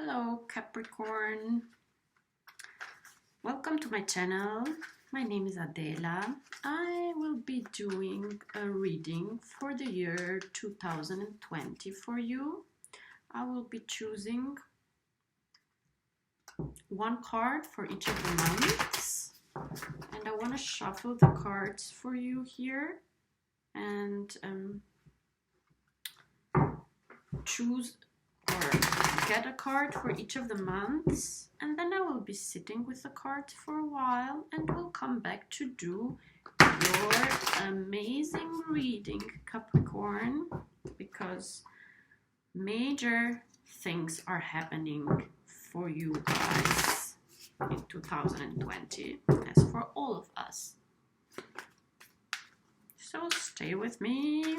Hello Capricorn, welcome to my channel. My name is Adela. I will be doing a reading for the year 2020 for you. I will be choosing one card for each of the months, and I want to shuffle the cards for you here and choose or get a card for each of the months, and then I will be sitting with the cards for a while and we'll come back to do your amazing reading, Capricorn, because major things are happening for you guys in 2020 as for all of us. So stay with me.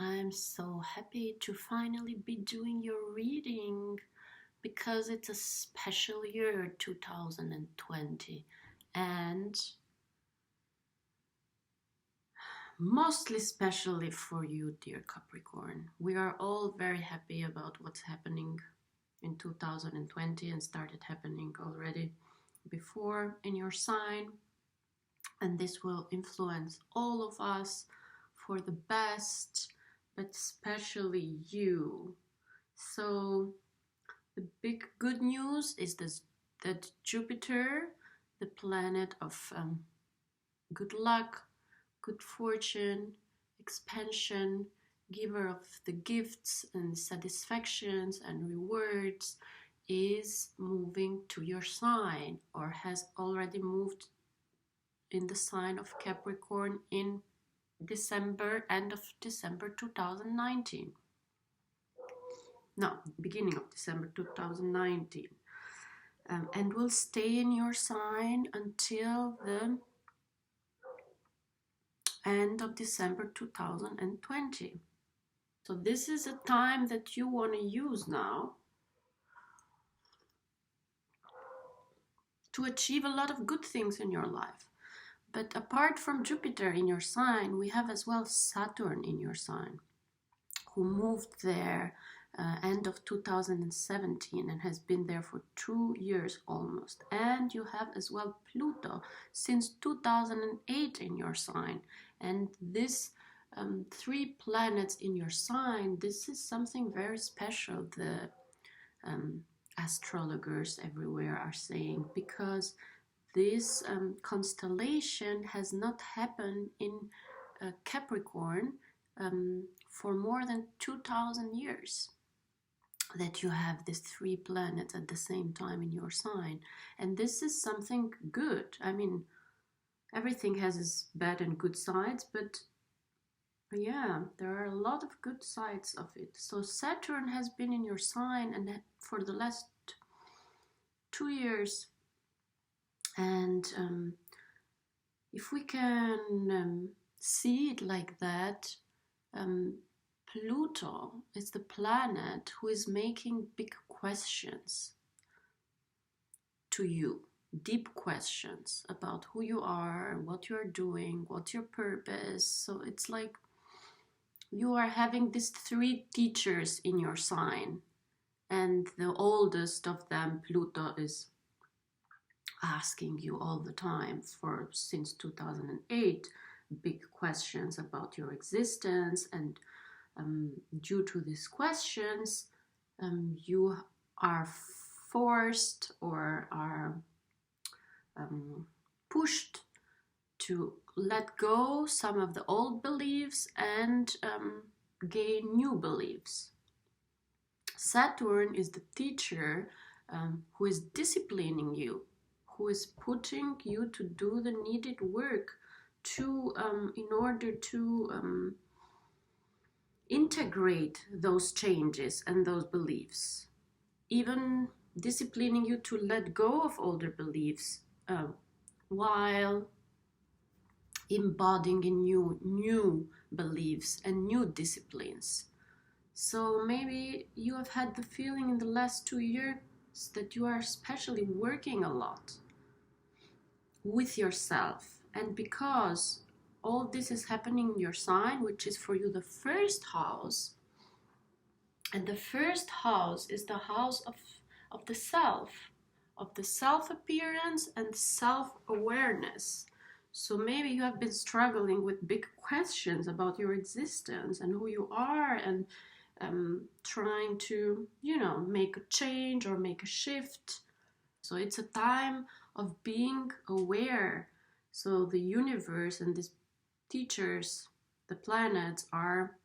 I'm so happy to finally be doing your reading because it's a special year 2020 and mostly especially for you, dear Capricorn. We are all very happy about what's happening in 2020 and started happening already before in your sign, and this will influence all of us for the best, but especially you. So the big good news is that Jupiter, the planet of good luck, good fortune, expansion, giver of the gifts and satisfactions and rewards, is moving to your sign, or has already moved in the sign of Capricorn in December, end of December 2019. No, beginning of December 2019. And will stay in your sign until the end of December 2020. So this is a time that you want to use now to achieve a lot of good things in your life. But apart from Jupiter in your sign, we have as well Saturn in your sign, who moved there end of 2017 and has been there for 2 years almost. And you have as well Pluto since 2008 in your sign. And this 3 planets in your sign, this is something very special, the astrologers everywhere are saying, because this constellation has not happened in Capricorn for more than 2000 years, that you have these 3 planets at the same time in your sign. And this is something good. I mean, everything has its bad and good sides, but yeah, there are a lot of good sides of it. So Saturn has been in your sign and for the last 2 years. And if we can see it like that, Pluto is the planet who is making big questions to you, deep questions about who you are, what you are doing, what's your purpose. So it's like you are having these 3 teachers in your sign, and the oldest of them, Pluto, is asking you all the time since 2008 big questions about your existence. And due to these questions, you are forced or are pushed to let go some of the old beliefs and gain new beliefs. Saturn is the teacher who is disciplining you, who is putting you to do the needed work to in order to integrate those changes and those beliefs. Even disciplining you to let go of older beliefs while embodying in new beliefs and new disciplines. So maybe you have had the feeling in the last 2 years that you are especially working a lot with yourself. And because all this is happening in your sign, which is for you the first house, and the first house is the house of the self appearance and self-awareness. So maybe you have been struggling with big questions about your existence and who you are, and trying to, make a change or make a shift. So it's a time of being aware. So the universe and these teachers, the planets, are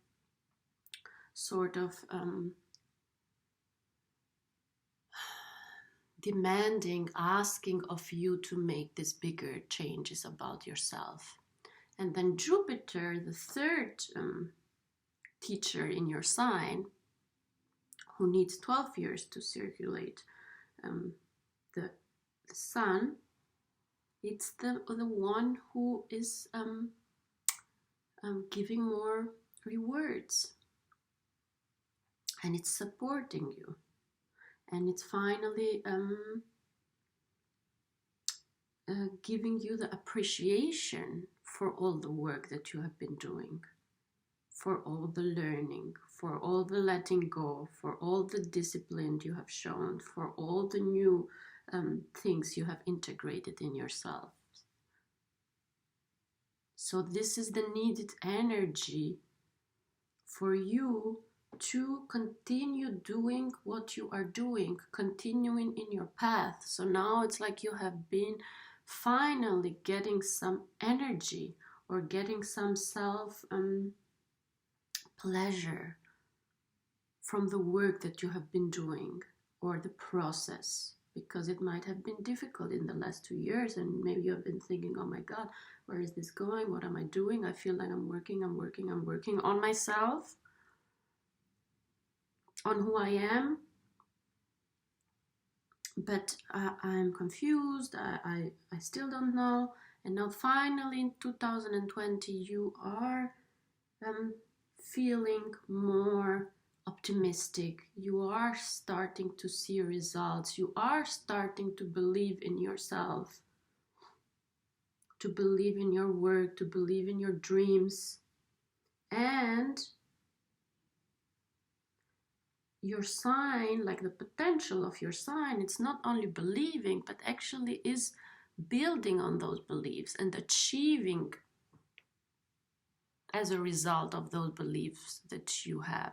sort of demanding, asking of you to make these bigger changes about yourself. And then Jupiter, the third teacher in your sign, who needs 12 years to circulate the sun, it's the one who is giving more rewards, and it's supporting you, and it's finally giving you the appreciation for all the work that you have been doing, for all the learning, for all the letting go, for all the discipline you have shown, for all the new things you have integrated in yourself. So this is the needed energy for you to continue doing what you are doing, continuing in your path. So now it's like you have been finally getting some energy, or getting some self pleasure from the work that you have been doing, or the process, because it might have been difficult in the last 2 years, and maybe you have been thinking, oh my God, where is this going? What am I doing? I feel like I'm working on myself, on who I am, but I'm confused, I still don't know. And now finally in 2020 you are feeling more optimistic, you are starting to see results, you are starting to believe in yourself, to believe in your work, to believe in your dreams. And your sign, like the potential of your sign, it's not only believing, but actually is building on those beliefs and achieving as a result of those beliefs that you have.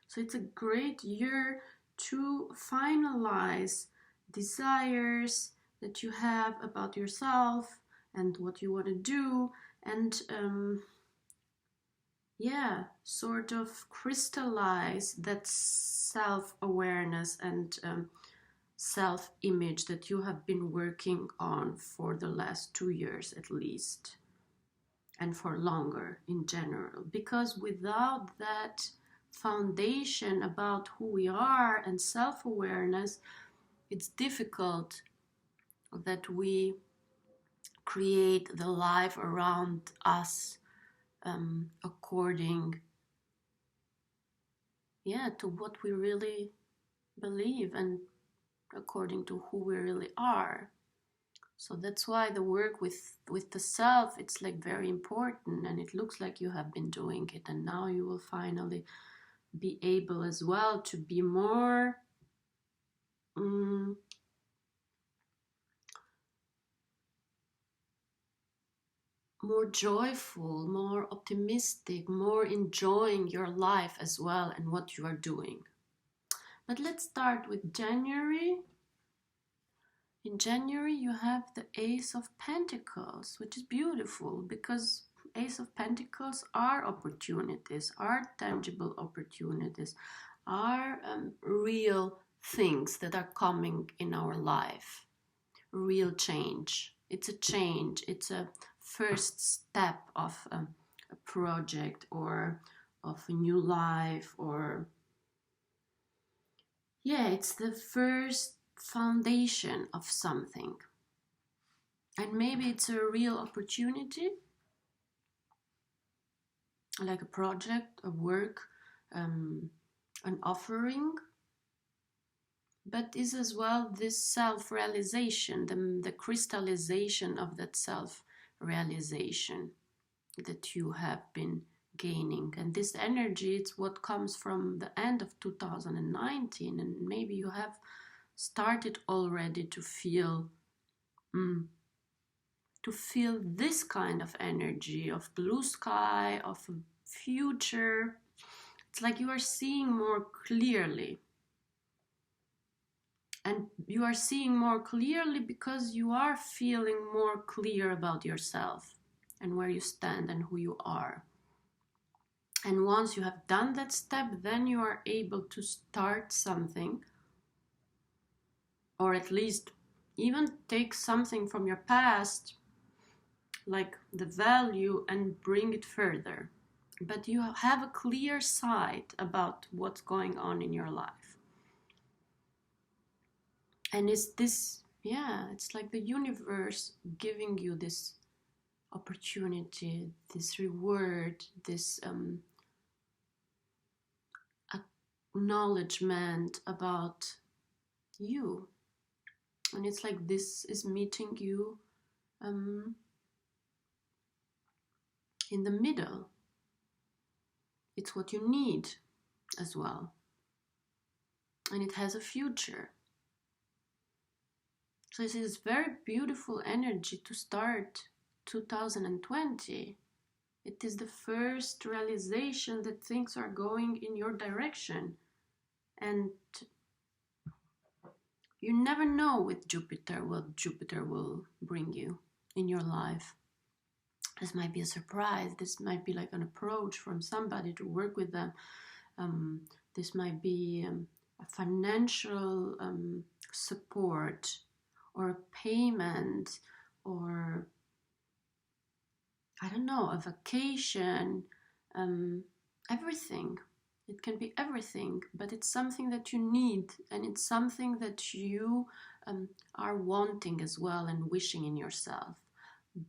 So it's a great year to finalize desires that you have about yourself and what you want to do, and sort of crystallize that self-awareness and self-image that you have been working on for the last 2 years at least, and for longer in general. Because without that foundation about who we are and self-awareness, it's difficult that we create the life around us according to what we really believe and according to who we really are. So that's why the work with the self, it's like very important, and it looks like you have been doing it, and now you will finally be able as well to be more more joyful, more optimistic, more enjoying your life as well and what you are doing. But let's start with January. In January you have the Ace of Pentacles, which is beautiful, because Ace of Pentacles are opportunities, are tangible opportunities, are real things that are coming in our life, real change. It's a change, it's a first step of a project or of a new life, or yeah, it's the first foundation of something. And maybe it's a real opportunity, like a project, a work, an offering, but is as well this self-realization, the crystallization of that self-realization that you have been gaining. And this energy, it's what comes from the end of 2019, and maybe you have started already to feel this kind of energy of blue sky, of a future. It's like you are seeing more clearly. And you are seeing more clearly because you are feeling more clear about yourself and where you stand and who you are. And once you have done that step, then you are able to start something, or at least even take something from your past, like the value, and bring it further. But you have a clear sight about what's going on in your life. And it's this, yeah, it's like the universe giving you this opportunity, this reward, this acknowledgement about you. And it's like this is meeting you in the middle. It's what you need as well. And it has a future. So this is very beautiful energy to start 2020. It is the first realization that things are going in your direction. And you never know with Jupiter what Jupiter will bring you in your life. This might be a surprise. This might be like an approach from somebody to work with them. This might be a financial support, or a payment, or I don't know, a vacation, everything. It can be everything, but it's something that you need, and it's something that you are wanting as well and wishing in yourself.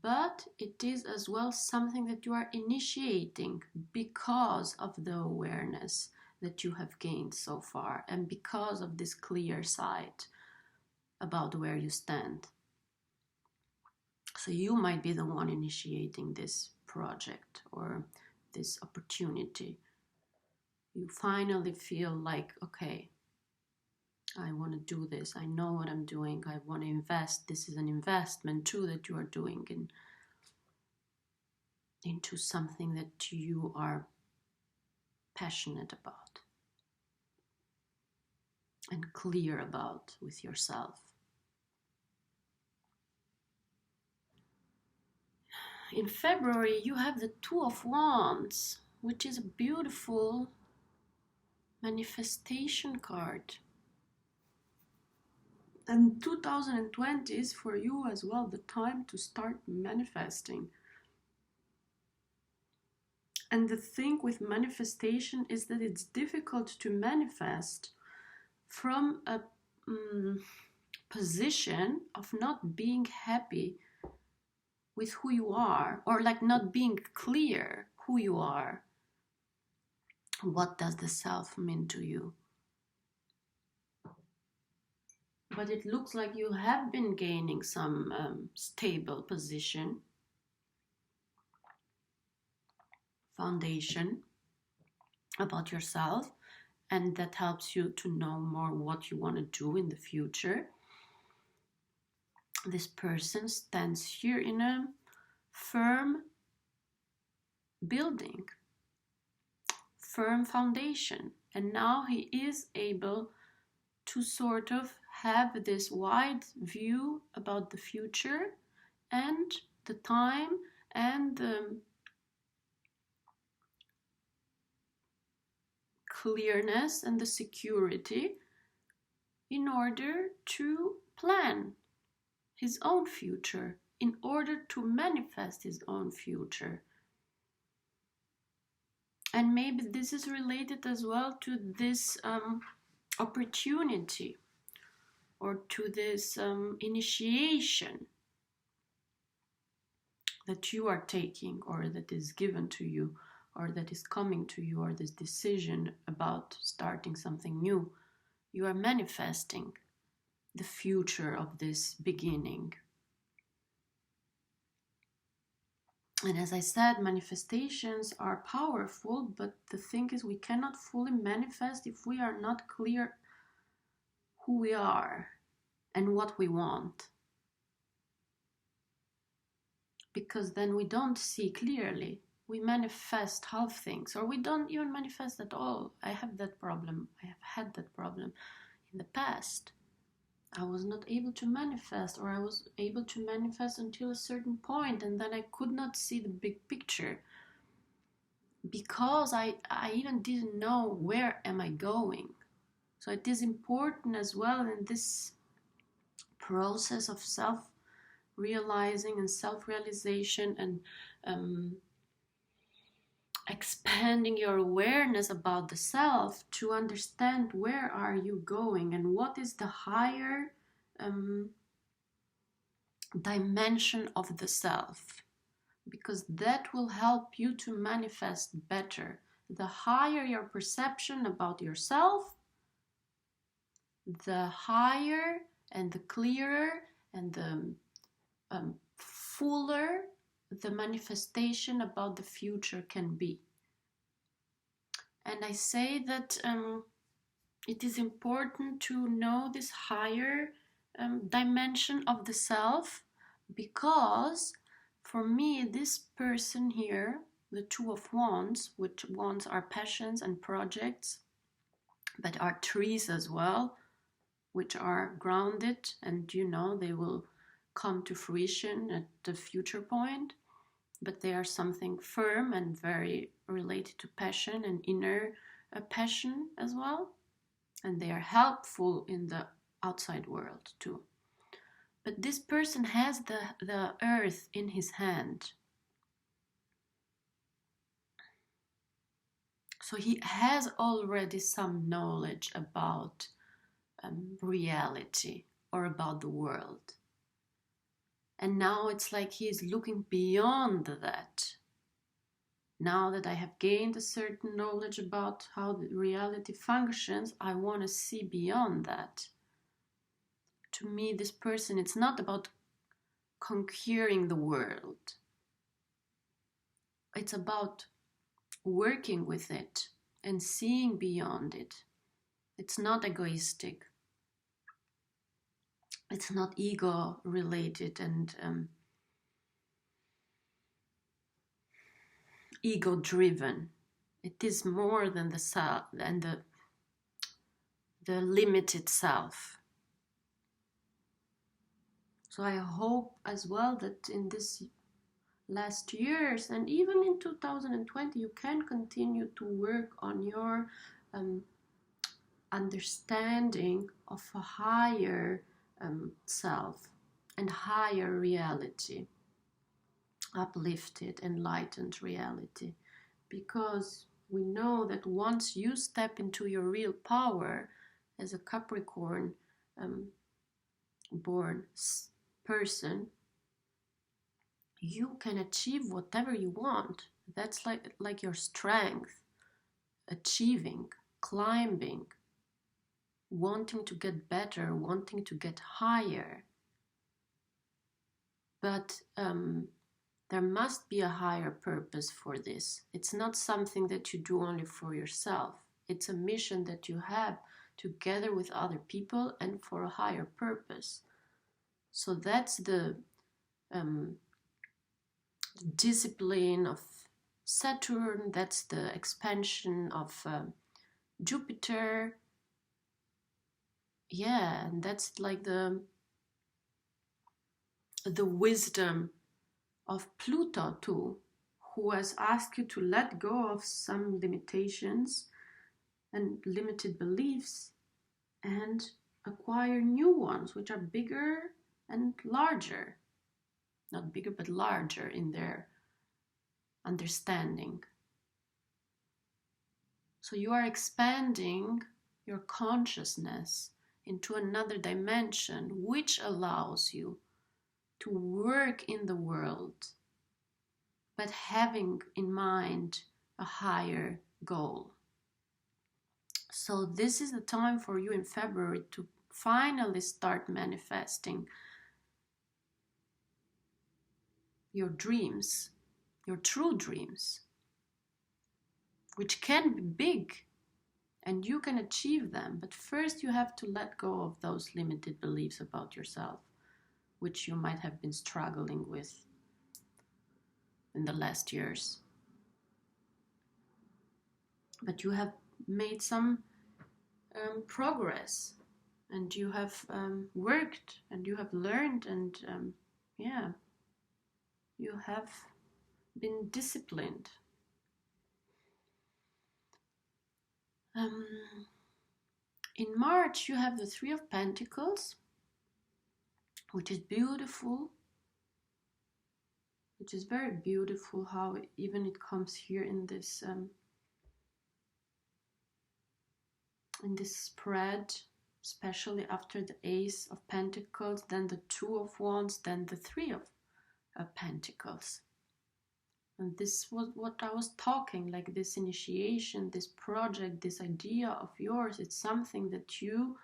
But it is as well something that you are initiating because of the awareness that you have gained so far, and because of this clear sight about where you stand. So you might be the one initiating this project or this opportunity. You finally feel like, okay, I want to do this. I know what I'm doing. I want to invest. This is an investment too that you are doing into something that you are passionate about and clear about with yourself. In February, you have the Two of Wands, which is a beautiful manifestation card. And 2020 is for you as well the time to start manifesting. And the thing with manifestation is that it's difficult to manifest from a position of not being happy with who you are, or like not being clear who you are. What does the self mean to you? But it looks like you have been gaining some stable position, foundation about yourself, and that helps you to know more what you want to do in the future. This person stands here in a firm building, firm foundation, and now he is able to sort of have this wide view about the future and the time and the clearness and the security in order to plan his own future, in order to manifest his own future. And maybe this is related as well to this opportunity or to this initiation that you are taking, or that is given to you, or that is coming to you, or this decision about starting something new, you are manifesting the future of this beginning. And as I said, manifestations are powerful, but the thing is, we cannot fully manifest if we are not clear who we are and what we want. Because then we don't see clearly. We manifest half things, or we don't even manifest at all. I have that problem. I have had that problem in the past. I was not able to manifest, or I was able to manifest until a certain point, and then I could not see the big picture because I even didn't know where am I going. So it is important as well in this process of self-realizing and self-realization and expanding your awareness about the self, to understand where are you going and what is the higher dimension of the self, because that will help you to manifest better. The higher your perception about yourself, the higher and the clearer and the fuller the manifestation about the future can be. And I say that it is important to know this higher dimension of the self, because for me, this person here, the Two of Wands, which wands are passions and projects, but are trees as well, which are grounded, and they will come to fruition at the future point, but they are something firm and very related to passion and inner passion as well, and they are helpful in the outside world too. But this person has the earth in his hand, so he has already some knowledge about reality or about the world. And now it's like he is looking beyond that. Now that I have gained a certain knowledge about how the reality functions, I want to see beyond that. To me, this person, it's not about conquering the world. It's about working with it and seeing beyond it. It's not egoistic. It's not ego related and ego driven. It is more than the self and the limited self. So I hope as well that in this last years and even in 2020 you can continue to work on your understanding of a higher self and higher reality, uplifted, enlightened reality, because we know that once you step into your real power as a Capricorn born person, you can achieve whatever you want. That's like your strength, achieving, climbing, wanting to get better, wanting to get higher. But there must be a higher purpose for this. It's not something that you do only for yourself. It's a mission that you have together with other people and for a higher purpose. So that's the discipline of Saturn, that's the expansion of Jupiter. Yeah, and that's like the wisdom of Pluto too, who has asked you to let go of some limitations and limited beliefs and acquire new ones, which are bigger and larger. Not bigger, but larger in their understanding. So you are expanding your consciousness into another dimension, which allows you to work in the world, but having in mind a higher goal. So this is the time for you in February to finally start manifesting your dreams, your true dreams, which can be big and you can achieve them. But first you have to let go of those limited beliefs about yourself, which you might have been struggling with in the last years. But you have made some progress, and you have worked, and you have learned, and you have been disciplined. In March you have the Three of Pentacles, which is beautiful, which is very beautiful how even it comes here in this spread, especially after the Ace of Pentacles, then the Two of Wands, then the Three of Pentacles. And this was what I was talking, like this initiation, this project, this idea of yours. It's something that you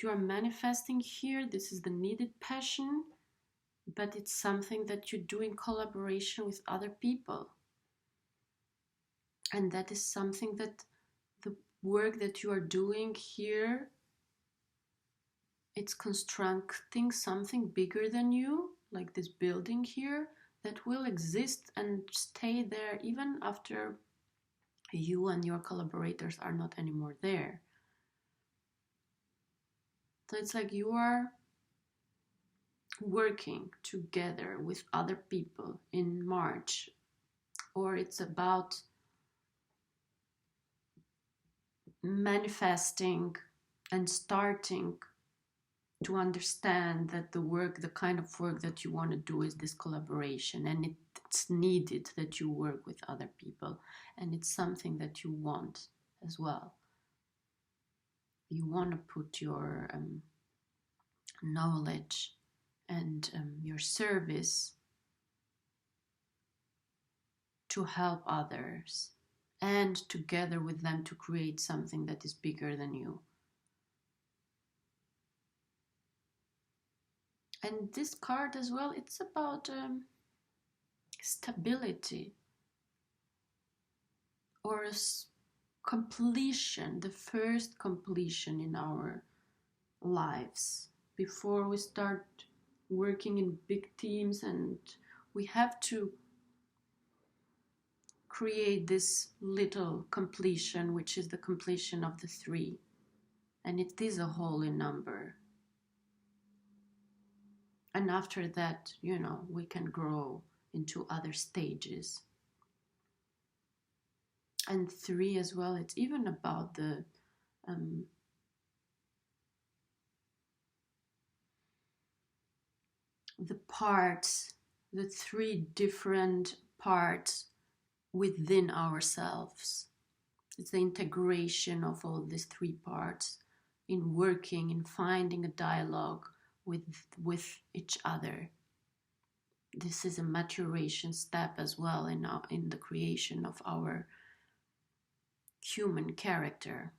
are manifesting here. This is the needed passion, but it's something that you do in collaboration with other people. And that is something that the work that you are doing here, it's constructing something bigger than you, like this building here, that will exist and stay there even after you and your collaborators are not anymore there. So it's like you are working together with other people in March, or it's about manifesting and starting to understand that the kind of work that you want to do is this collaboration, and it's needed that you work with other people, and it's something that you want as well. You want to put your knowledge and your service to help others, and together with them to create something that is bigger than you. And this card as well, it's about stability or completion, the first completion in our lives before we start working in big teams, and we have to create this little completion, which is the completion of the three, and it is a holy number. And after that, we can grow into other stages. And three as well, it's even about the parts, the three different parts within ourselves. It's the integration of all these three parts in working, in finding a dialogue with each other. This is a maturation step as well in the creation of our human character.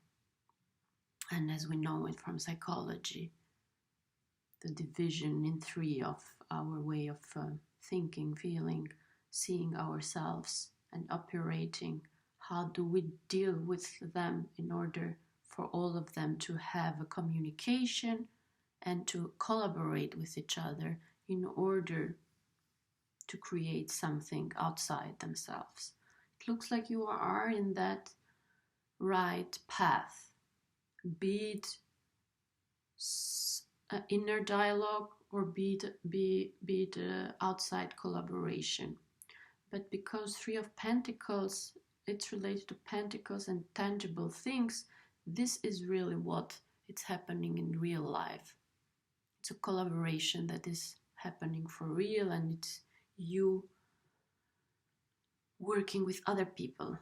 And as we know it from psychology, the division in three of our way of thinking, feeling, seeing ourselves and operating. How do we deal with them in order for all of them to have a communication and to collaborate with each other in order to create something outside themselves? It looks like you are in that right path, be it inner dialogue or be it outside collaboration. But because Three of Pentacles, it's related to pentacles and tangible things, this is really what it's happening in real life. It's a collaboration that is happening for real, and it's you working with other people.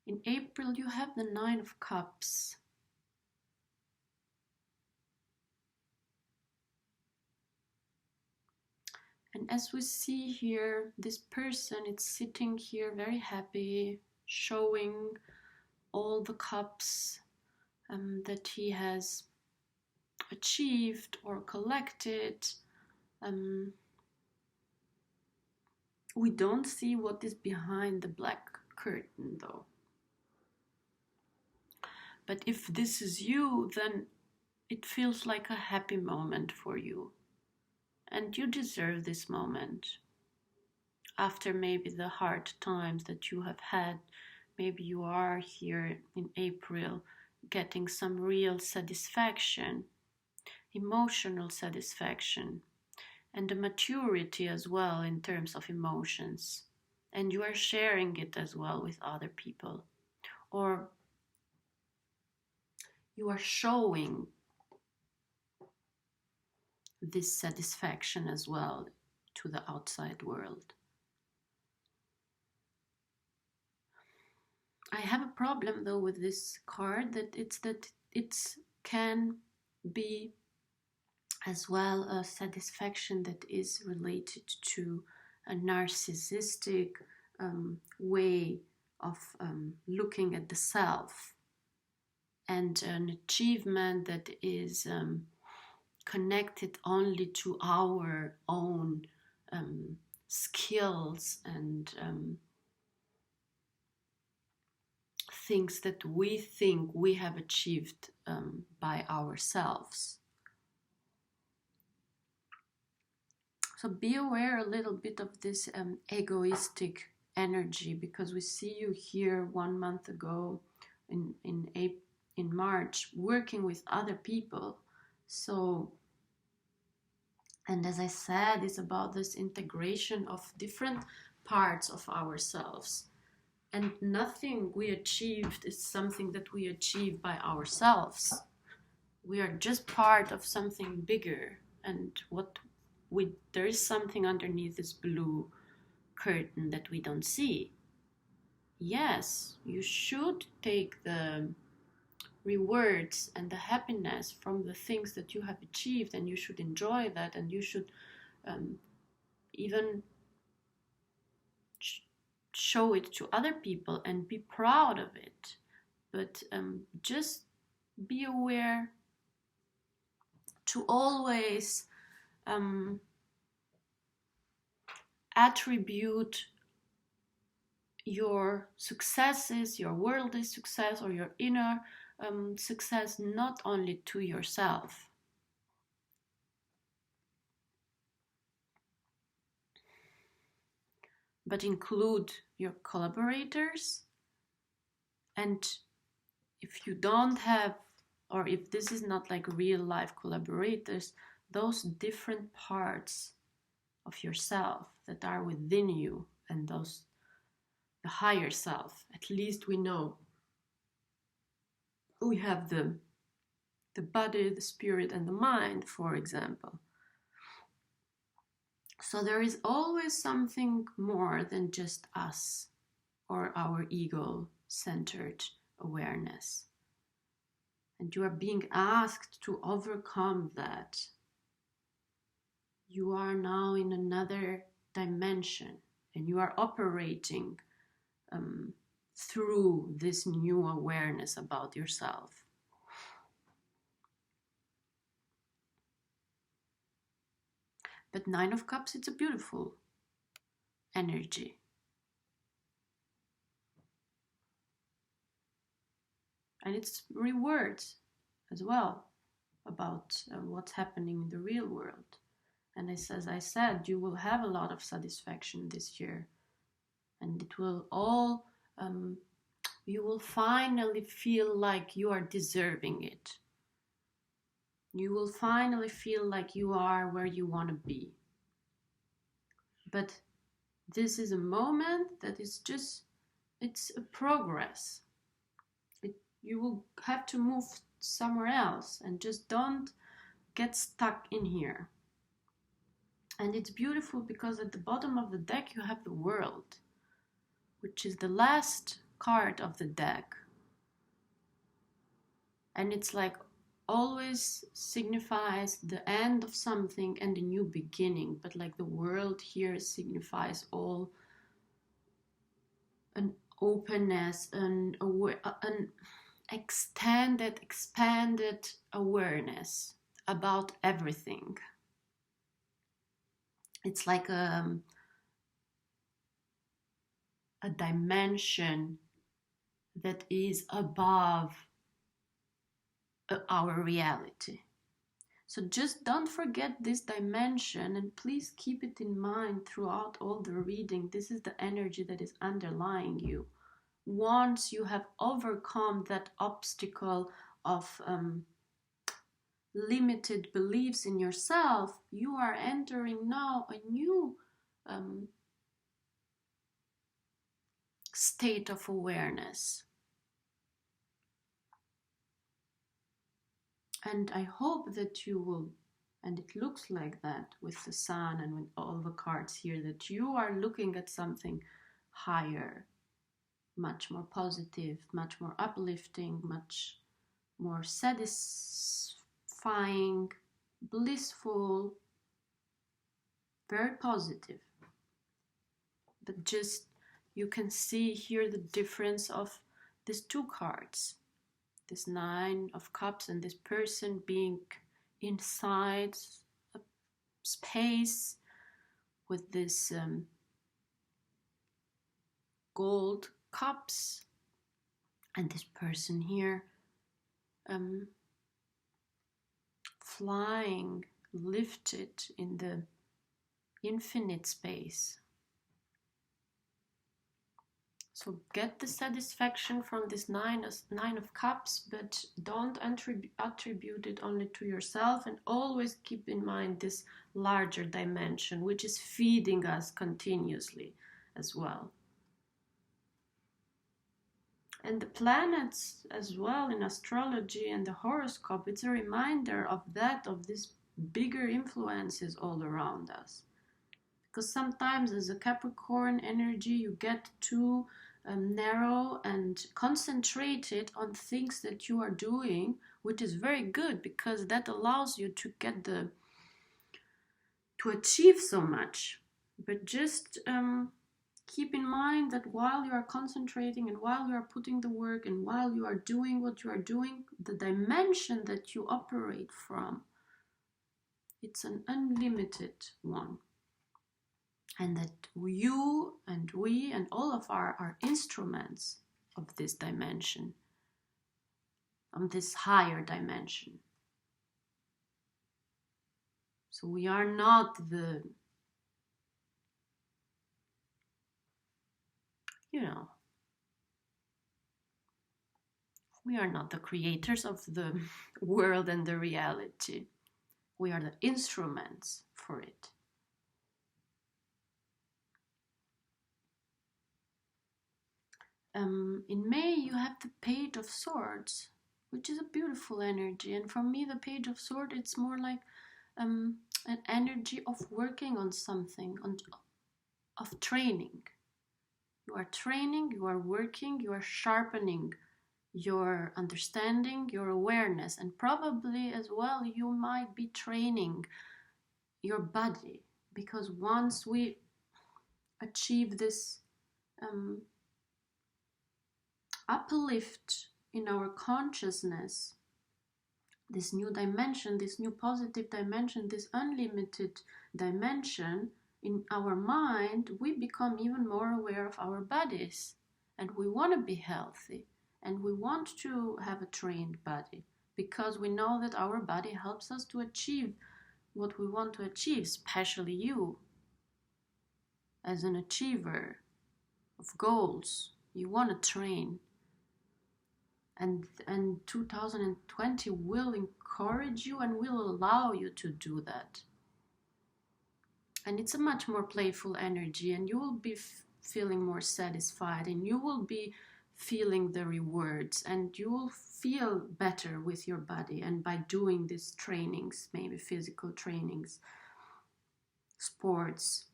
In April, you have the Nine of Cups. And as we see here, this person is sitting here very happy, showing all the cups that he has achieved or collected. We don't see what is behind the black curtain though. But if this is you, then it feels like a happy moment for you. And you deserve this moment. After maybe the hard times that you have had, maybe you are here in April getting some real satisfaction, emotional satisfaction, and a maturity as well in terms of emotions. And you are sharing it as well with other people. Or you are showing this satisfaction as well to the outside world. I have a problem though with this card, that it can be as well a satisfaction that is related to a narcissistic way of looking at the self, and an achievement that is connected only to our own skills and things that we think we have achieved by ourselves. So be aware a little bit of this egoistic energy, because we see you here 1 month ago in March working with other people. So, and as I said, it's about this integration of different parts of ourselves. And nothing we achieved is something that we achieve by ourselves. We are just part of something bigger. And there is something underneath this blue curtain that we don't see. Yes, you should take the rewards and the happiness from the things that you have achieved, and you should enjoy that, and you should even show it to other people and be proud of it. But just be aware to always attribute your successes, your worldly success or your inner success, not only to yourself. But include your collaborators. And if you don't have, or if this is not like real life collaborators, those different parts of yourself that are within you, and those the higher self, at least we know we have the body, the spirit, and the mind, for example. So there is always something more than just us or our ego-centered awareness. And you are being asked to overcome that. You are now in another dimension, and you are operating through this new awareness about yourself. But Nine of Cups, it's a beautiful energy. And it's rewards as well about what's happening in the real world. And as I said, you will have a lot of satisfaction this year. And it will all, you will finally feel like you are deserving it. You will finally feel like you are where you want to be. But this is a moment that is just, it's a progress. You will have to move somewhere else, and just don't get stuck in here. And it's beautiful because at the bottom of the deck you have the World, which is the last card of the deck. And it's like always signifies the end of something and a new beginning, but like the world here signifies all an openness, an expanded awareness about everything. It's like a dimension that is above our reality. So just don't forget this dimension, and please keep it in mind throughout all the reading. This is the energy that is underlying you. Once you have overcome that obstacle of limited beliefs in yourself, you are entering now a new state of awareness. And I hope that you will, and it looks like that with the sun and with all the cards here, that you are looking at something higher, much more positive, much more uplifting, much more satisfying, blissful, very positive. But just you can see here the difference of these two cards. This Nine of Cups and this person being inside a space with this gold cups, and this person here flying, lifted in the infinite space. So get the satisfaction from this nine of cups, but don't attribute it only to yourself, and always keep in mind this larger dimension, which is feeding us continuously as well. And the planets as well in astrology and the horoscope, it's a reminder of that, of these bigger influences all around us. Because sometimes as a Capricorn energy, you get too narrow and concentrated on things that you are doing, which is very good because that allows you to get to achieve so much. But just keep in mind that while you are concentrating and while you are putting the work and while you are doing what you are doing, the dimension that you operate from, it's an unlimited one. And that you and we and all of are instruments of this dimension, of this higher dimension. So we are not we are not the creators of the world and the reality. We are the instruments for it. In May, you have the Page of Swords, which is a beautiful energy. And for me, the Page of Swords, it's more like an energy of working on something, of training. You are training, you are working, you are sharpening your understanding, your awareness, and probably as well you might be training your body, because once we achieve this uplift in our consciousness, this new dimension, this new positive dimension, this unlimited dimension in our mind, we become even more aware of our bodies, and we want to be healthy, and we want to have a trained body, because we know that our body helps us to achieve what we want to achieve, especially you as an achiever of goals. You want to train. And 2020 will encourage you and will allow you to do that. And it's a much more playful energy, and you will be feeling more satisfied, and you will be feeling the rewards, and you will feel better with your body. And by doing these trainings, maybe physical trainings, sports,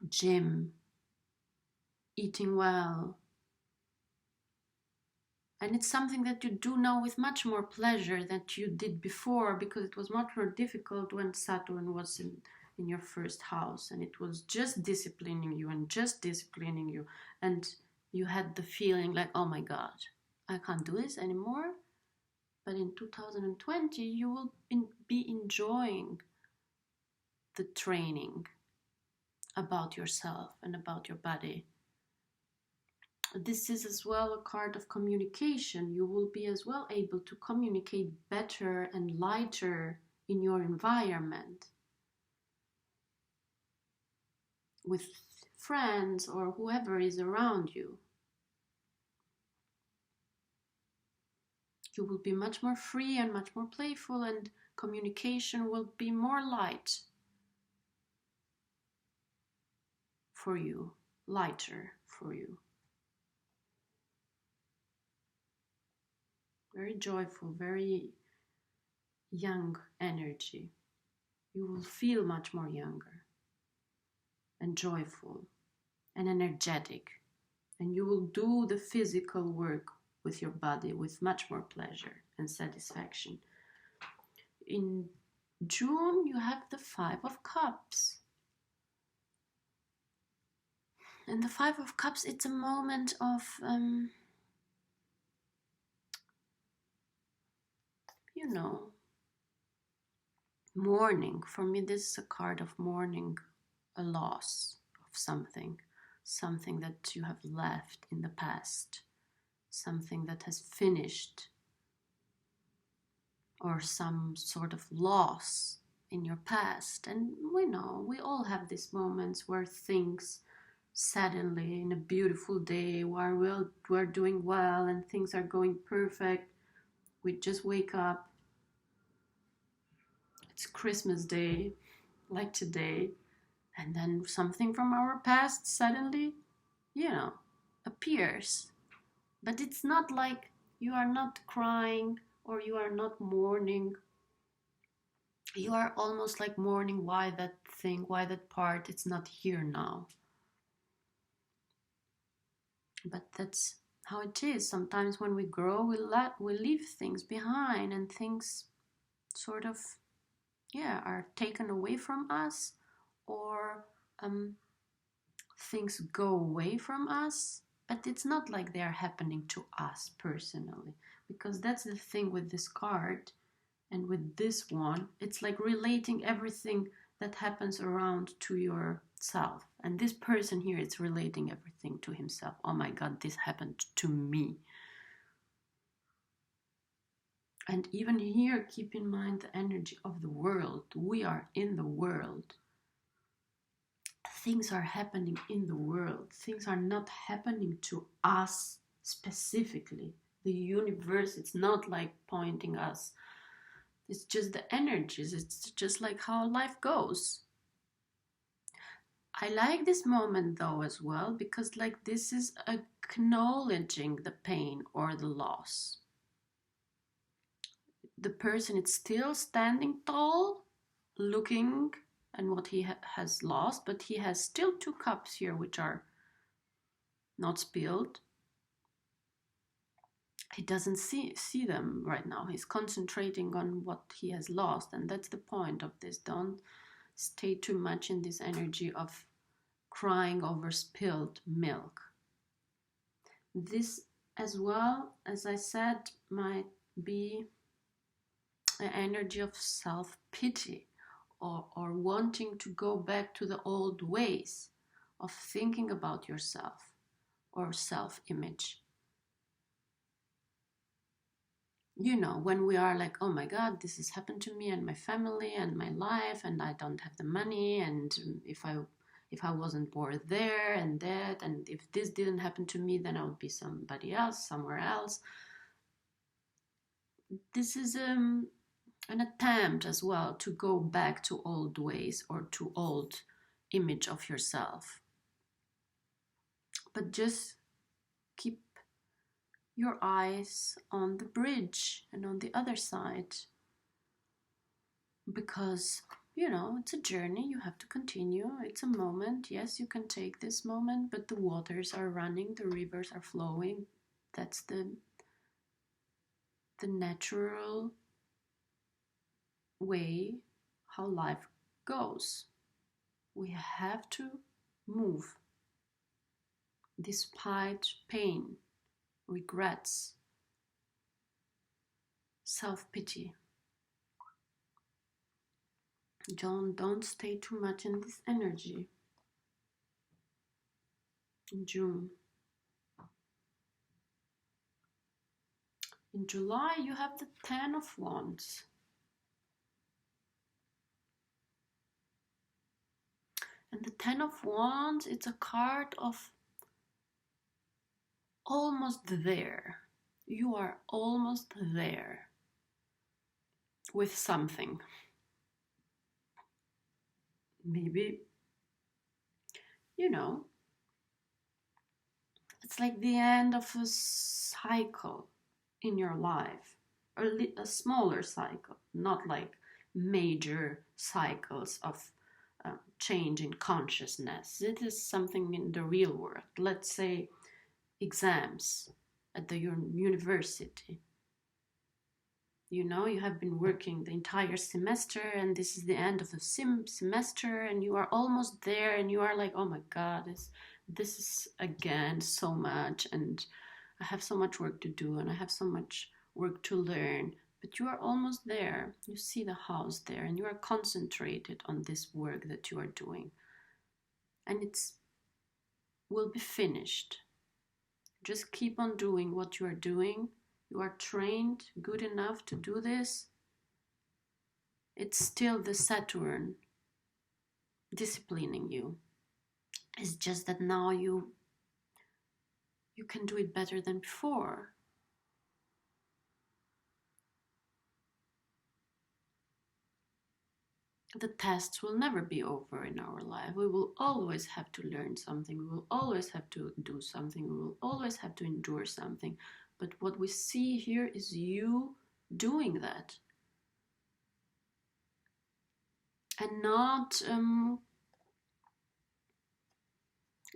gym, eating well, And it's something that you do now with much more pleasure than you did before, because it was much more difficult when Saturn was in your first house, and it was just disciplining you and just disciplining you. And you had the feeling like, oh my God, I can't do this anymore. But in 2020, you will be enjoying the training about yourself and about your body. This is as well a card of communication. You will be as well able to communicate better and lighter in your environment with friends or whoever is around you. You will be much more free and much more playful, and communication will be more light for you, lighter for you. Very joyful, very young energy. You will feel much more younger and joyful and energetic, and you will do the physical work with your body with much more pleasure and satisfaction. In June, you have the Five of Cups. And the Five of Cups, it's a moment of mourning. For me, this is a card of mourning a loss of something that you have left in the past, something that has finished, or some sort of loss in your past. And we all have these moments where things suddenly, in a beautiful day, where we're doing well and things are going perfect, we just wake up. It's Christmas Day, like today, and then something from our past suddenly, appears. But it's not like you are not crying or you are not mourning. You are almost like mourning why that part, it's not here now. But that's how it is. Sometimes when we grow, we leave things behind, and things sort of are taken away from us, or things go away from us. But it's not like they are happening to us personally, because that's the thing with this card and with this one. It's like relating everything that happens around to yourself, and this person here is relating everything to himself. Oh my God, this happened to me. And even here, keep in mind the energy of the world. We are in the world. Things are happening in the world. Things are not happening to us specifically. The universe, it's not like pointing us. It's just the energies. It's just like how life goes. I like this moment though as well, because like this is acknowledging the pain or the loss. The person is still standing tall, looking at what he has lost, but he has still two cups here which are not spilled. He doesn't see them right now. He's concentrating on what he has lost, and that's the point of this. Don't stay too much in this energy of crying over spilled milk. This as well, as I said, might be an energy of self-pity, or wanting to go back to the old ways of thinking about yourself, or self-image. When we are like, oh my God, this has happened to me and my family and my life, and I don't have the money, and if I wasn't born there and that, and if this didn't happen to me, then I would be somebody else, somewhere else. This is an attempt as well to go back to old ways or to old image of yourself. But just keep your eyes on the bridge and on the other side, because it's a journey. You have to continue. It's a moment. Yes, you can take this moment, but the waters are running, the rivers are flowing. That's the the natural way how life goes. We have to move despite pain, regrets, self-pity. Don't stay too much in this energy. In June. In July, you have the Ten of Wands. And the Ten of Wands, it's a card of almost there. You are almost there with something. Maybe, you know, it's like the end of a cycle in your life, a smaller cycle, not like major cycles of change in consciousness. It is something in the real world. Let's say exams at the university. You know, you have been working the entire semester and this is the end of the semester and you are almost there and you are like, oh my God, this is again so much and I have so much work to do and I have so much work to learn. But you are almost there. You see the house there and you are concentrated on this work that you are doing. And it will be finished. Just keep on doing what you are doing. You are trained good enough to do this. It's still the Saturn disciplining you. It's just that now you can do it better than before. The tests will never be over in our life. We will always have to learn something. We will always have to do something. We will always have to endure something. But what we see here is you doing that. And not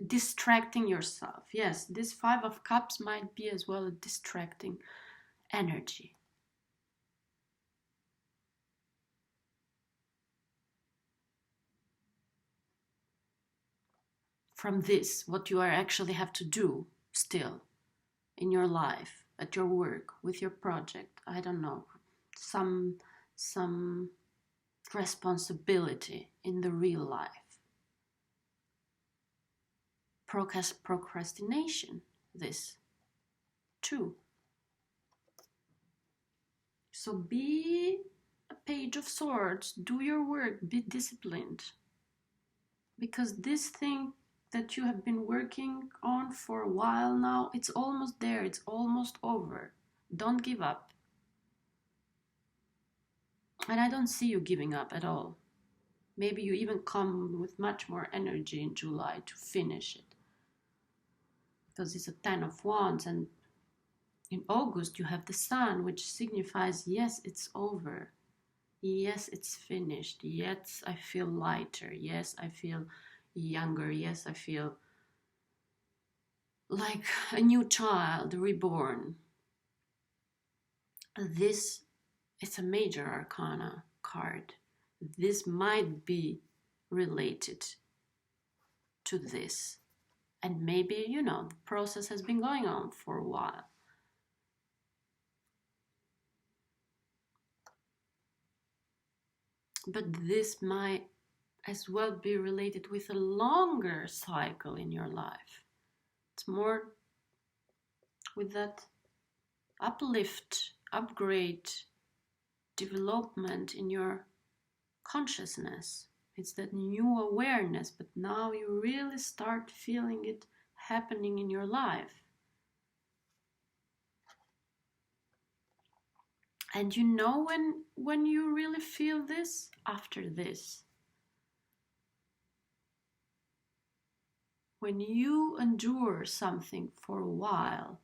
distracting yourself. Yes, this Five of Cups might be as well a distracting energy. From this, what you are actually have to do still in your life, at your work, with your project, I don't know, some responsibility in the real life. Procrastination, this too. So be a Page of Swords, do your work, be disciplined. Because this thing that you have been working on for a while now, it's almost there, it's almost over. Don't give up. And I don't see you giving up at all. Maybe you even come with much more energy in July to finish it. Because it's a Ten of Wands, and in August you have the Sun, which signifies, yes, it's over. Yes, it's finished. Yes, I feel lighter. Yes, I feel younger. Yes, I feel like a new child reborn. This is a major arcana card. This might be related to this. And maybe, you know, the process has been going on for a while. But this might as well be related with a longer cycle in your life. It's more with that uplift, upgrade, development in your consciousness. It's that new awareness, but now you really start feeling it happening in your life. And you know when you really feel this? After this. When you endure something for a while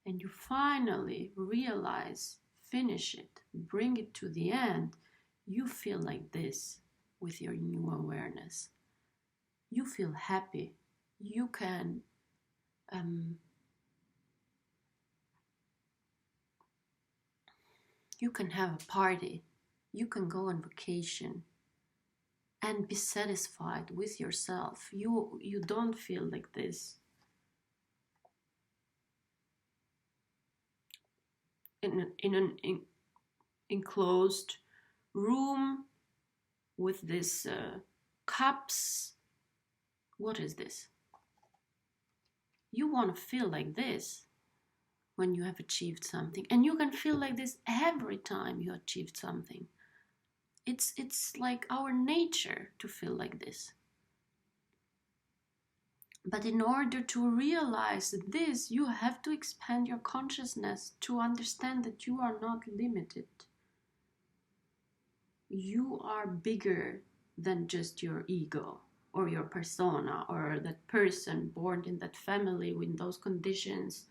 and you finally realize, finish it, bring it to the end, you feel like this with your new awareness. You feel happy. You can You can have a party. You can go on vacation and be satisfied with yourself. You don't feel like this in an enclosed room with this cups. What is this? You want to feel like this when you have achieved something, and you can feel like this every time you achieved something. It's like our nature to feel like this. But in order to realize this, you have to expand your consciousness to understand that you are not limited. You are bigger than just your ego or your persona or that person born in that family with those conditions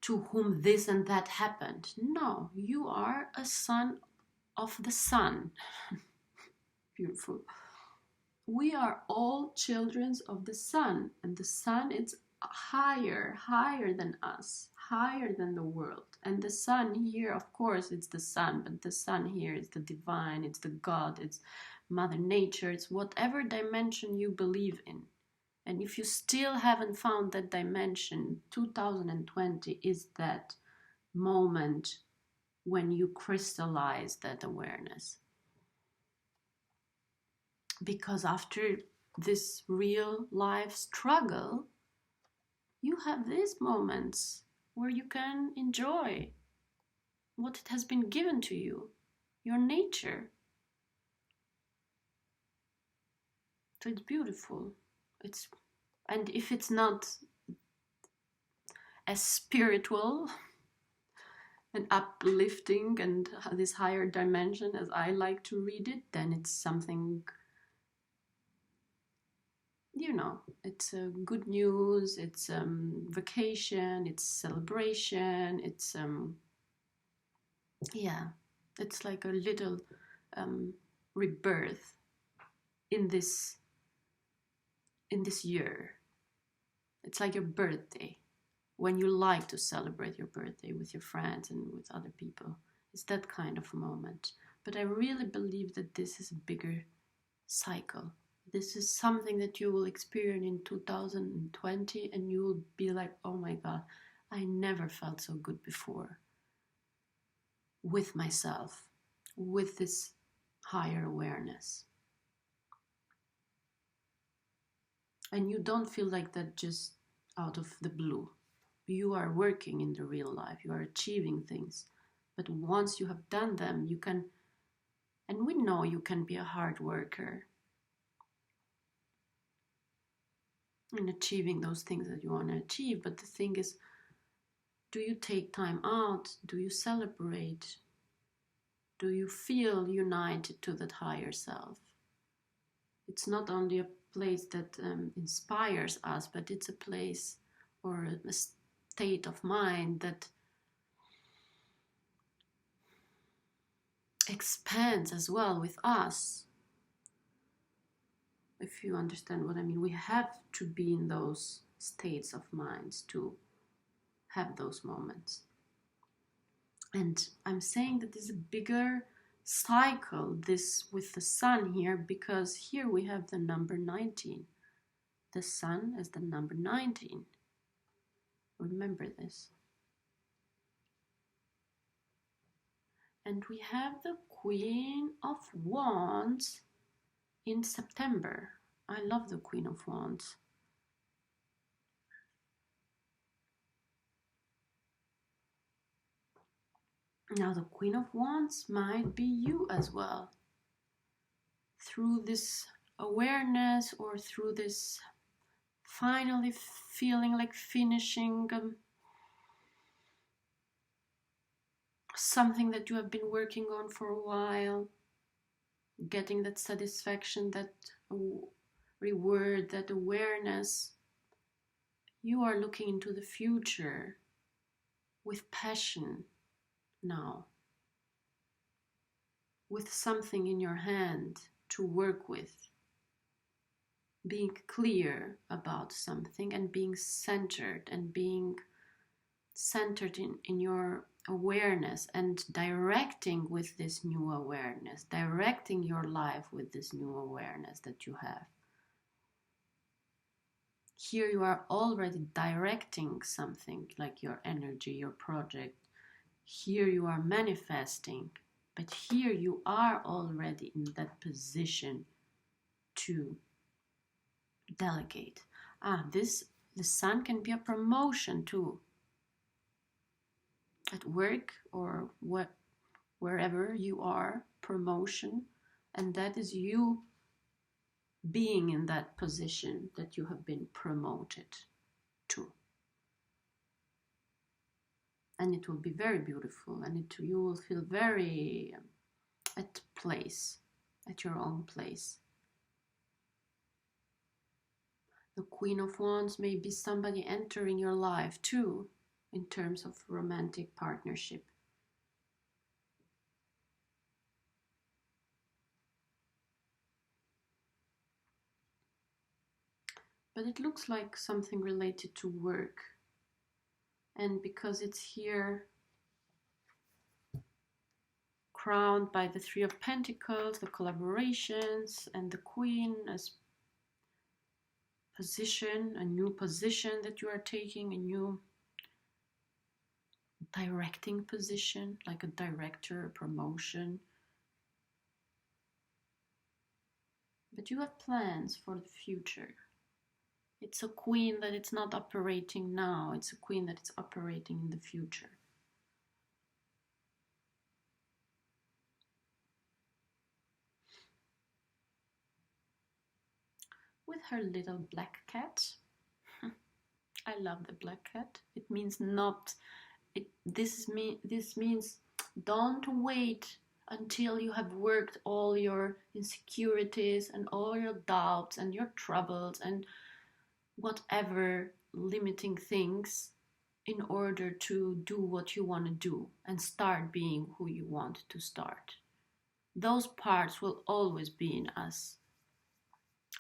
to whom this and that happened. No, you are a son of the sun. Beautiful. We are all children of the sun, and the sun is higher than us, higher than the world. And the sun here, of course, it's the sun, but the sun here is the divine, it's the God, it's Mother Nature, it's whatever dimension you believe in. And if you still haven't found that dimension, 2020 is that moment when you crystallize that awareness. Because after this real life struggle, you have these moments where you can enjoy what it has been given to you, your nature. So it's beautiful. And if it's not as spiritual and uplifting and this higher dimension as I like to read it, then it's something, it's good news, it's vacation, it's celebration, it's it's like a little rebirth in this year. It's like your birthday, when you like to celebrate your birthday with your friends and with other people. It's that kind of moment. But I really believe that this is a bigger cycle. This is something that you will experience in 2020, and you will be like, oh my God, I never felt so good before with myself, with this higher awareness. And you don't feel like that just out of the blue. You are working in the real life, you are achieving things. But once you have done them, you can, and we know you can be a hard worker in achieving those things that you want to achieve. But the thing is, do you take time out? Do you celebrate? Do you feel united to that higher self? It's not only a place that inspires us, but it's a place or a state of mind that expands as well with us. If you understand what I mean, we have to be in those states of minds to have those moments. And I'm saying that this is a bigger cycle, this with the sun here, because here we have the number 19. The sun is the number 19. Remember this. And we have the Queen of Wands in September. I love the Queen of Wands. Now the Queen of Wands might be you as well. Through this awareness, or through this finally feeling like finishing something that you have been working on for a while, getting that satisfaction, that reward, that awareness. You are looking into the future with passion now, with something in your hand to work with, being clear about something and being centered and being centered in your awareness and directing with this new awareness, directing your life with this new awareness that you have. Here you are already directing something like your energy, your project. Here you are manifesting, but here you are already in that position to delegate. The sun can be a promotion too. At work or wherever you are, promotion, and that is you being in that position that you have been promoted to. And it will be very beautiful, and you will feel very at place, at your own place. The Queen of Wands may be somebody entering your life too, in terms of romantic partnership. But it looks like something related to work. And because it's here crowned by the Three of Pentacles, the collaborations, and the Queen as position, a new position that you are taking, a new directing position, like a director, a promotion. But you have plans for the future. It's a queen that it's not operating now. It's a queen that it's operating in the future. With her little black cat. I love the black cat. It means not. This means don't wait until you have worked all your insecurities and all your doubts and your troubles and whatever limiting things in order to do what you want to do and start being who you want to start. Those parts will always be in us.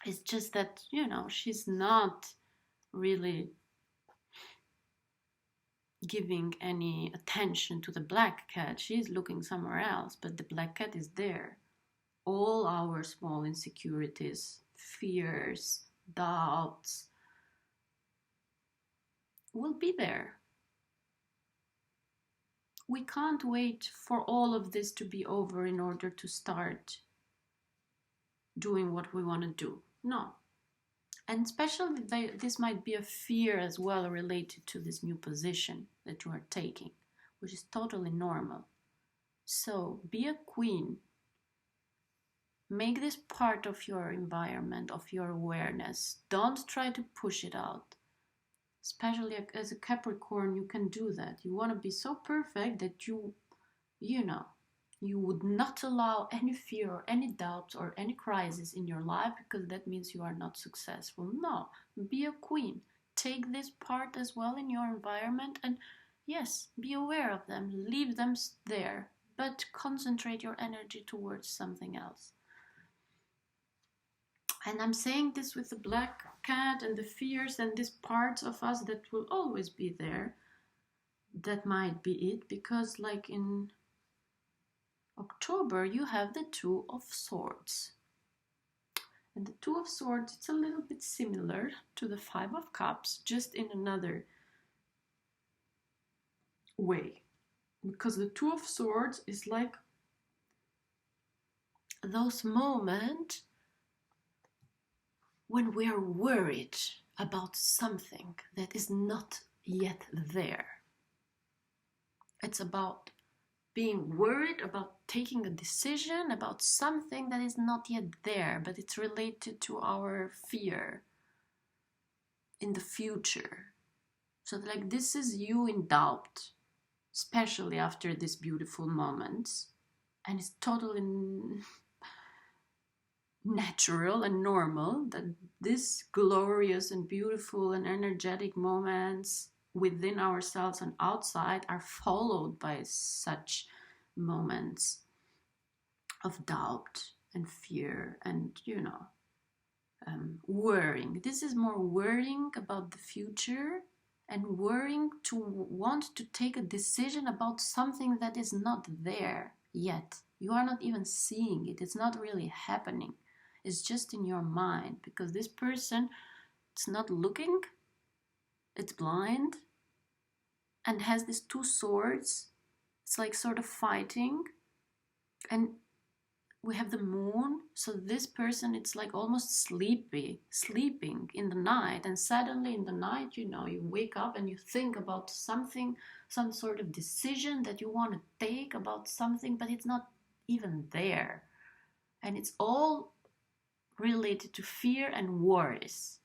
It's just that, she's not really giving any attention to the black cat. She's looking somewhere else, but the black cat is there. All our small insecurities, fears, doubts will be there. We can't wait for all of this to be over in order to start doing what we want to do. No. And especially this might be a fear as well related to this new position that you are taking, which is totally normal. So be a queen. Make this part of your environment, of your awareness. Don't try to push it out. Especially as a Capricorn, you can do that. You want to be so perfect that you would not allow any fear or any doubts or any crisis in your life, because that means you are not successful. No, be a queen. Take this part as well in your environment, and yes, be aware of them. Leave them there, but concentrate your energy towards something else. And I'm saying this with the black cat and the fears and these parts of us that will always be there. That might be it, because like in October, you have the Two of Swords. And the Two of Swords, it's a little bit similar to the Five of Cups, just in another way. Because the Two of Swords is like those moments when we are worried about something that is not yet there. It's about being worried about taking a decision about something that is not yet there, but it's related to our fear in the future. So like this is you in doubt, especially after these beautiful moments, and it's totally natural and normal that these glorious and beautiful and energetic moments within ourselves and outside are followed by such moments of doubt and fear and worrying. This is more worrying about the future and worrying to want to take a decision about something that is not there yet. You are not even seeing it. It's not really happening. It's just in your mind, because this person, it's not looking, it's blind, and has these two swords. It's like sort of fighting, and we have the moon, so this person, it's like almost sleeping in the night, and suddenly in the night, you wake up and you think about something, some sort of decision that you want to take about something, but it's not even there. And it's all related to fear and worries.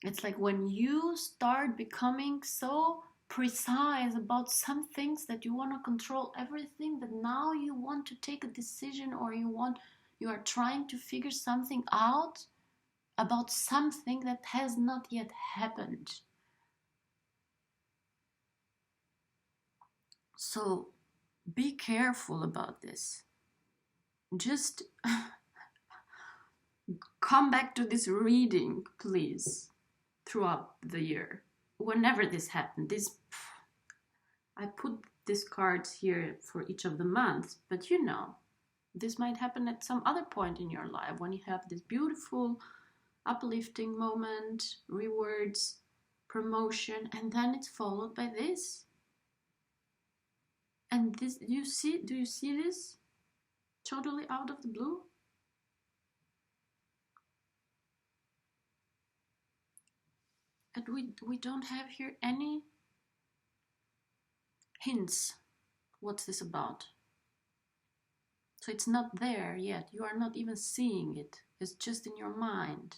It's like when you start becoming so precise about some things that you want to control everything, that now you want to take a decision, or you are trying to figure something out about something that has not yet happened. So be careful about this. Just come back to this reading, please, throughout the year. Whenever this happened, I put these cards here for each of the months, but this might happen at some other point in your life when you have this beautiful uplifting moment, rewards, promotion, and then it's followed by this. And this, do you see this? Totally out of the blue. And we don't have here any hints. What's this about? So it's not there yet. You are not even seeing it. It's just in your mind.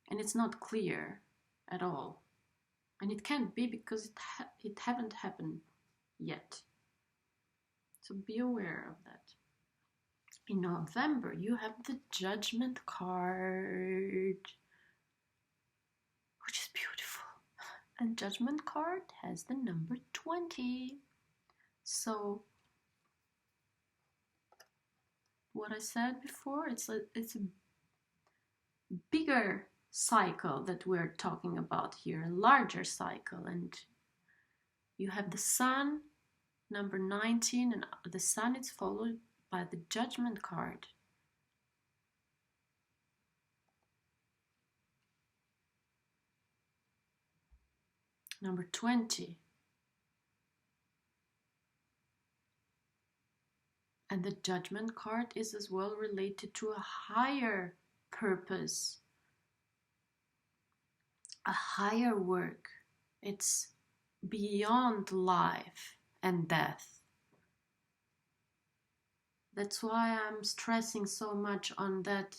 And it's not clear at all. And it can't be, because it haven't happened yet. So be aware of that. In November, you have the Judgment card, which is beautiful. And Judgment card has the number 20. So what I said before, it's a bigger cycle that we're talking about here, a larger cycle. And you have the Sun, number 19, and the Sun is followed by the Judgment card. Number 20. And the Judgment card is as well related to a higher purpose, a higher work. It's beyond life and death. That's why I'm stressing so much on that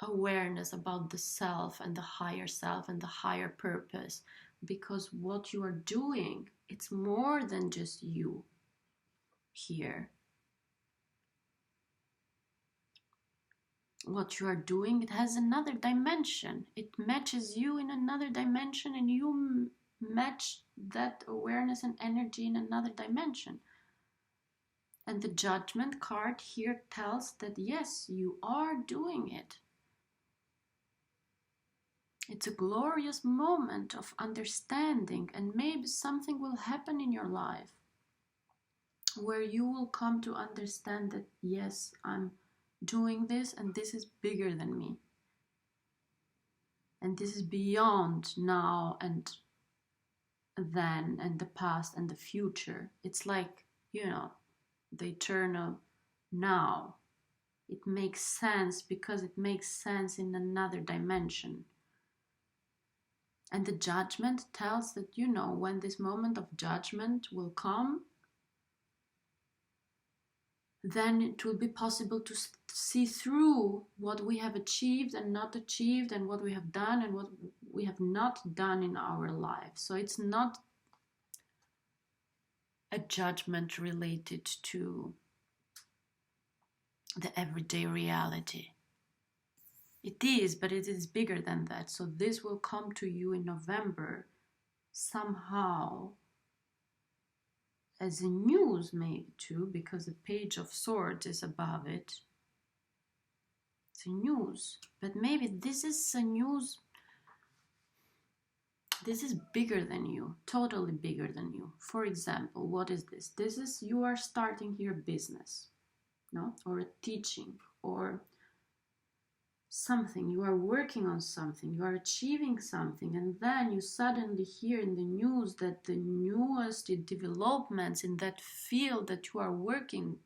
awareness about the self and the higher self and the higher purpose, because what you are doing, it's more than just you here. What you are doing, it has another dimension. It matches you in another dimension, and you match that awareness and energy in another dimension. And the Judgment card here tells that yes, you are doing it. It's a glorious moment of understanding, and maybe something will happen in your life where you will come to understand that yes, I'm doing this, and this is bigger than me. And this is beyond now and then and the past and the future. It's like, the eternal now. It makes sense because it makes sense in another dimension. And the Judgment tells that, when this moment of judgment will come, then it will be possible to see through what we have achieved and not achieved, and what we have done and what we have not done in our life. So it's not a judgment related to the everyday reality. It is, but it is bigger than that. So this will come to you in November somehow as a news, maybe too, because the Page of Swords is above it. It's a news, but maybe this is a news. This is bigger than you, totally bigger than you. For example, what is this? This is you are starting your business, no, or a teaching, or something. You are working on something, you are achieving something, and then you suddenly hear in the news that the newest developments in that field that you are working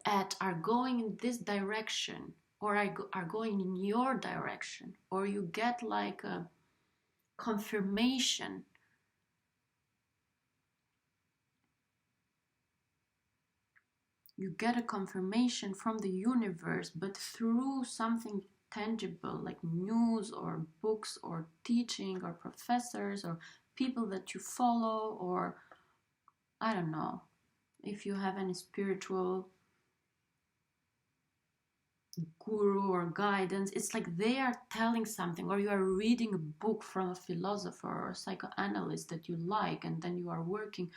at are going in this direction, or are going in your direction, or you get like a confirmation. You get a confirmation from the universe, but through something tangible like news or books or teaching or professors or people that you follow, or I don't know if you have any spiritual guru or guidance. It's like they are telling something, or you are reading a book from a philosopher or a psychoanalyst that you like, and then you are working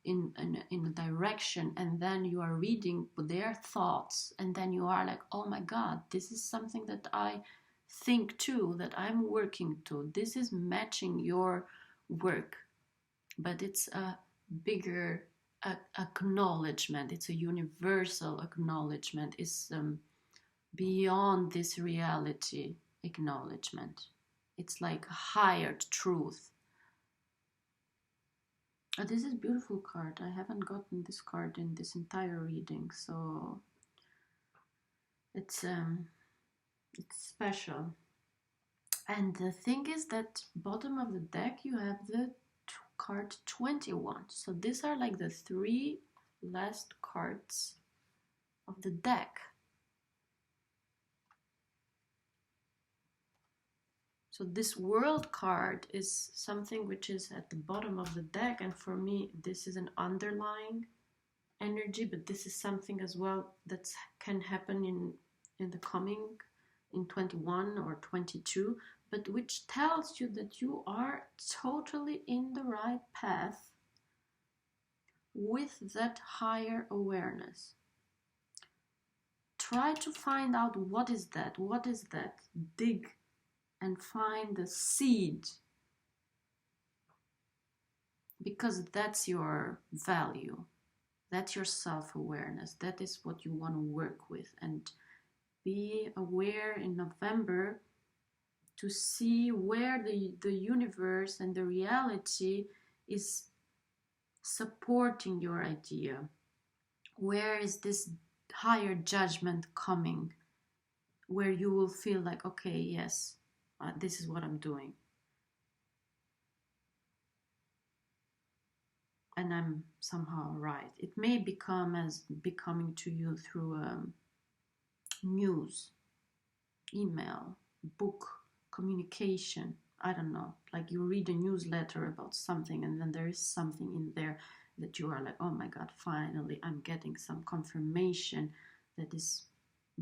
in a direction, and then you are reading their thoughts, and then you are like, oh my god, this is something that I think too, that I'm working to, this is matching your work. But it's a bigger acknowledgement, it's a universal acknowledgement, it's beyond this reality acknowledgement. It's like a higher truth. Oh, this is a beautiful card. I haven't gotten this card in this entire reading, so it's special. And the thing is that bottom of the deck you have the card 21. So these are like the 3 last cards of the deck. So this world card is something which is at the bottom of the deck, and for me this is an underlying energy, but this is something as well that can happen in the coming, in 21 or 22, but which tells you that you are totally in the right path with that higher awareness. Try to find out what is that, dig and find the seed, because that's your value, that's your self-awareness, that is what you want to work with. And be aware in November to see where the universe and the reality is supporting your idea. Where is this higher judgment coming, where you will feel like, okay, yes, this is what I'm doing, and I'm somehow right. It may becoming to you through news, email, book, communication. I don't know, like you read a newsletter about something, and then there is something in there that you are like, oh my god, finally I'm getting some confirmation that is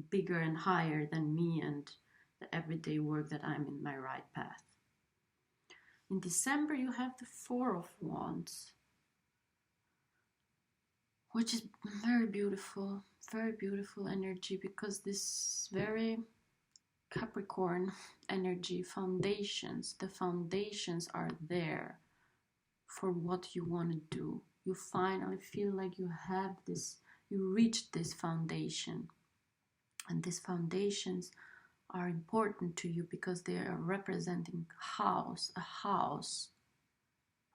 bigger and higher than me and the everyday work, that I'm in my right path. In December you have the 4 of Wands, which is very beautiful energy, because this very Capricorn energy, the foundations are there for what you want to do. You finally feel like you have this, you reached this foundation, and these foundations are important to you because they are representing a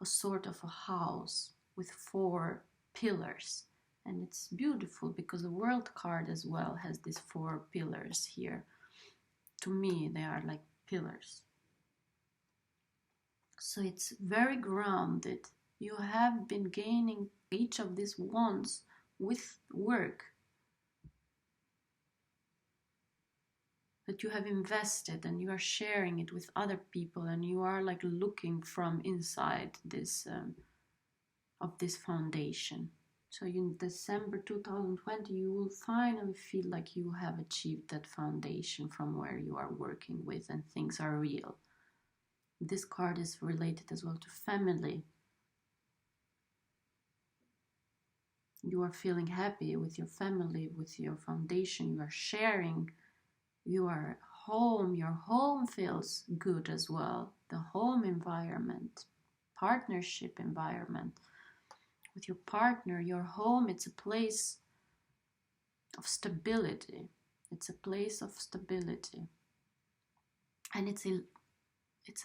sort of a house with 4 pillars. And it's beautiful because the world card as well has these 4 pillars here. To me, they are like pillars. So it's very grounded. You have been gaining each of these wands with work that you have invested, and you are sharing it with other people, and you are like looking from inside this of this foundation. So in December 2020 you will finally feel like you have achieved that foundation from where you are working with, and things are real. This card is related as well to family. You are feeling happy with your family, with your foundation. You are sharing. You are home. Your home feels good as well. The home environment, partnership environment. With your partner, your home, it's a place of stability. It's a place of stability. And it's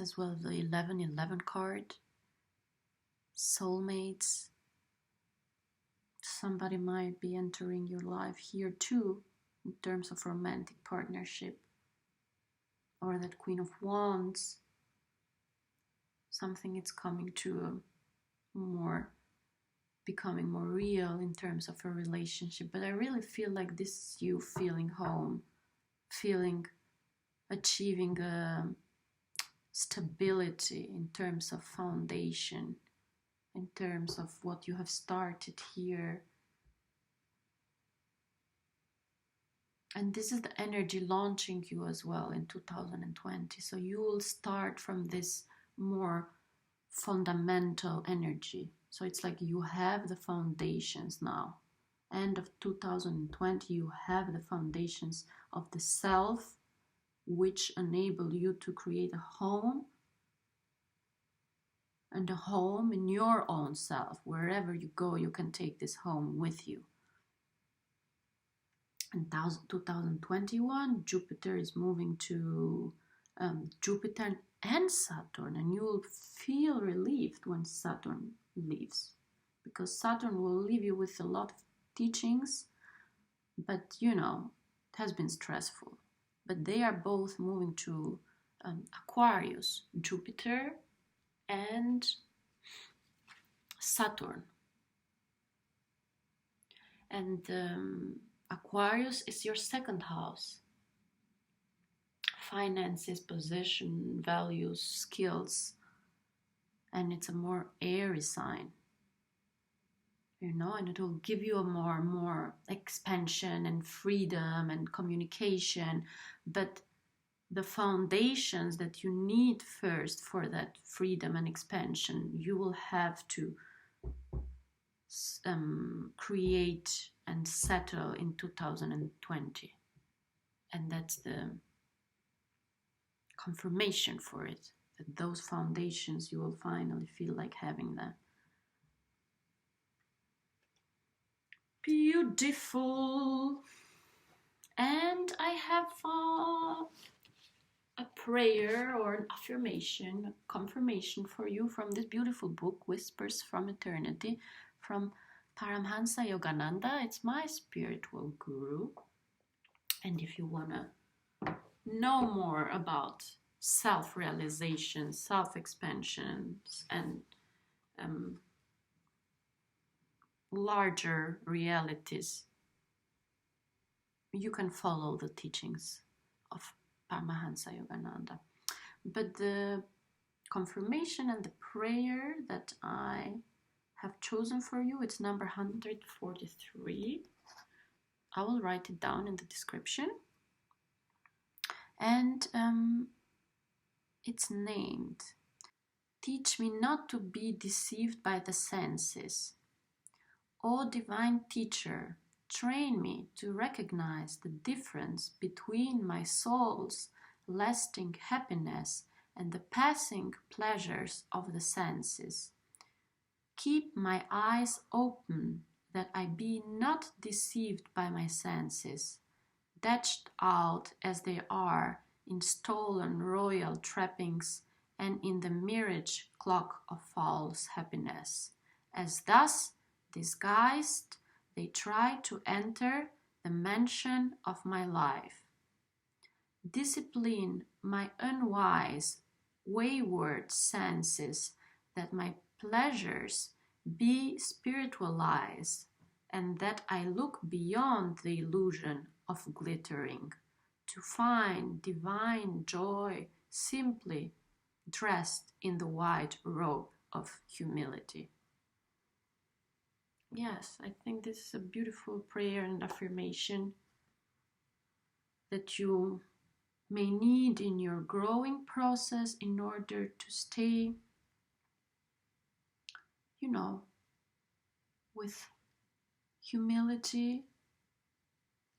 as well the 1111 card. Soulmates. Somebody might be entering your life here too, in terms of romantic partnership. Or that Queen of Wands. Something is coming to becoming more real in terms of a relationship. But I really feel like this is you feeling home, achieving stability in terms of foundation, in terms of what you have started here. And this is the energy launching you as well in 2020. So you will start from this more fundamental energy. So it's like you have the foundations now. End of 2020, you have the foundations of the self, which enable you to create a home, and a home in your own self. Wherever you go, you can take this home with you. In 2021, Jupiter is moving to Jupiter and Saturn, and you will feel relieved when Saturn leaves, because Saturn will leave you with a lot of teachings, but it has been stressful. But they are both moving to Aquarius, Jupiter and Saturn. And Aquarius is your second house. Finances, possession, values, skills. And it's a more airy sign. And it will give you a more expansion and freedom and communication. But the foundations that you need first for that freedom and expansion, you will have to create and settle in 2020. And that's the confirmation for it, that those foundations, you will finally feel like having them. Beautiful. And I have a prayer or an affirmation, a confirmation for you from this beautiful book, Whispers from Eternity, from Paramhansa Yogananda. It's my spiritual guru. And if you want to know more about self-realization, self-expansions, and larger realities, you can follow the teachings of Paramhansa Yogananda. But the confirmation and the prayer that I have chosen for you, it's number 143. I will write it down in the description. And it's named, Teach me not to be deceived by the senses. O Divine Teacher, train me to recognize the difference between my soul's lasting happiness and the passing pleasures of the senses. Keep my eyes open, that I be not deceived by my senses, dashed out as they are in stolen royal trappings and in the mirage-cloak of false happiness, as thus disguised they try to enter the mansion of my life. Discipline my unwise, wayward senses, that my pleasures be spiritualized, and that I look beyond the illusion of glittering, to find divine joy simply dressed in the white robe of humility. Yes, I think this is a beautiful prayer and affirmation that you may need in your growing process in order to stay, with humility,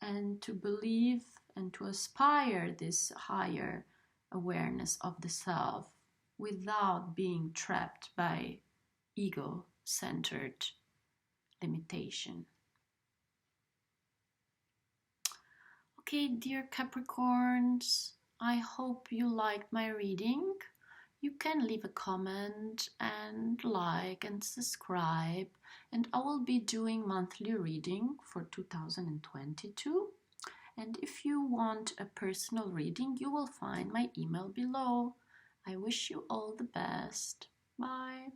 and to believe and to aspire this higher awareness of the self without being trapped by ego-centered limitation. Okay, dear Capricorns, I hope you liked my reading. You can leave a comment and like and subscribe, and I will be doing monthly reading for 2022. And if you want a personal reading, you will find my email below. I wish you all the best. Bye.